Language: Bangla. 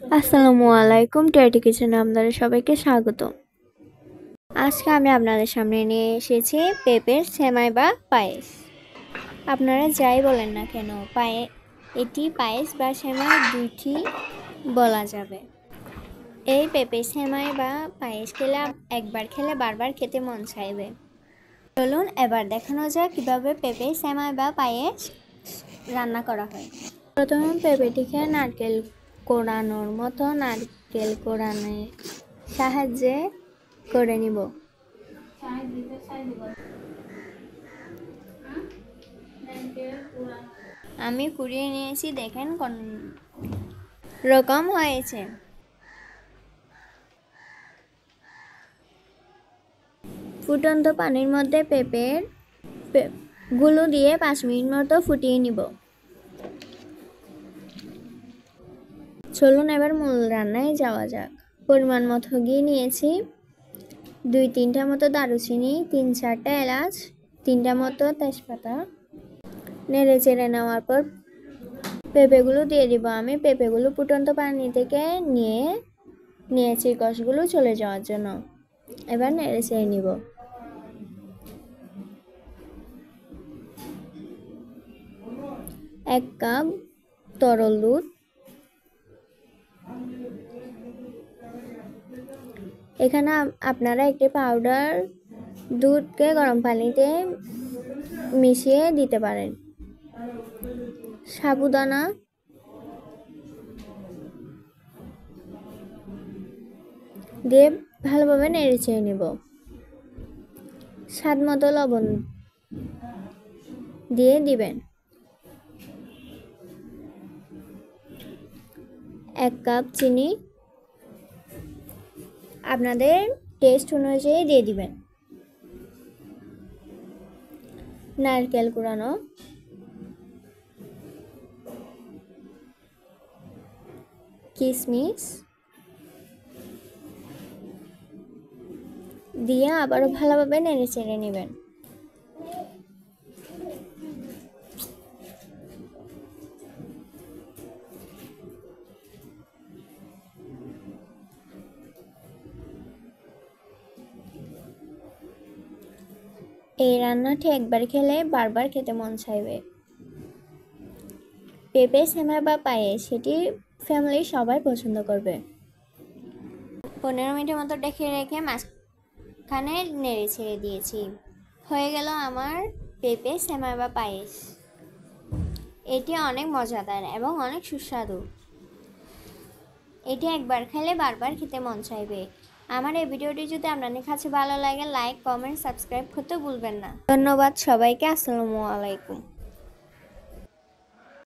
আসসালামু আলাইকুম। টেটি কিচেনে আপনাদের সবাইকে স্বাগত। আজকে আমি আপনাদের সামনে নিয়ে এসেছি পেঁপের সেমাই বা পায়েস। আপনারা যাই বলেন না কেন, এটি পায়েস বা সেমাই দুইটি বলা যাবে। এই পেঁপের সেমাই বা পায়েস খেলে একবার খেলে বারবার খেতে মন চাইবে। চলুন এবার দেখানো যাক কীভাবে পেঁপের সেমাই বা পায়েস রান্না করা হয়। প্রথমে পেঁপেটিকে নারকেল কোড়ানোর মতো নারকেল কোড়ানোর সাহায্যে করে নিব। আমি কুড়িয়ে নিয়েছি, দেখেন কোন রকম হয়েছে। ফুটন্ত পানির মধ্যে পেঁপের গুলো দিয়ে 5 মিনিট মতো ফুটিয়ে নিব। চলুন এবার মূল রান্নায় যাওয়া যাক। পরিমাণ মতো ঘি নিয়েছি, 2-3টা মতো দারুচিনি, 3-4টা এলাচ, 3টা মতো তেজপাতা। নেড়ে চেড়ে নেওয়ার পর পেঁপেগুলো দিয়ে দিব। আমি পেঁপেগুলো ফুটন্ত পানি থেকে নিয়েছি কষগুলো চলে যাওয়ার জন্য। এবার নেড়ে চেড়ে নিব। এক কাপ তরল দুধ, এখানে আপনারা একটি পাউডার দুধকে গরম পানিতে মিশিয়ে দিতে পারেন। সাবুদানা দিয়ে ভালোভাবে নেড়ে চেড়ে নেব। স্বাদ মতো লবণ দিয়ে দিবেন। 1 কাপ চিনি আপনাদের টেস্ট অনুযায়ী দিয়ে দিবেন। নারকেল কুড়ানো, কিশমিশ দিয়ে আবারও ভালোভাবে নেড়ে চেড়ে নেবেন। এই রান্নাটি একবার খেলে বারবার খেতে মন চাইবে। পেঁপে সেমাই বা পায়েস সেটি ফ্যামিলির সবাই পছন্দ করবে। 15 মিনিটের মতো রেখে মাঝখানে নেড়ে ছেড়ে দিয়েছি। হয়ে গেল আমার পেঁপে সেমাই বা পায়েস। এটি অনেক মজাদার এবং অনেক সুস্বাদু। এটি একবার খেলে বারবার খেতে মন চাইবে। আমার এই ভিডিওটি যদি আপনাদের কাছে ভালো লাগে, লাইক, কমেন্ট, সাবস্ক্রাইব করতে ভুলবেন না। ধন্যবাদ সবাইকে। আসসালামু আলাইকুম।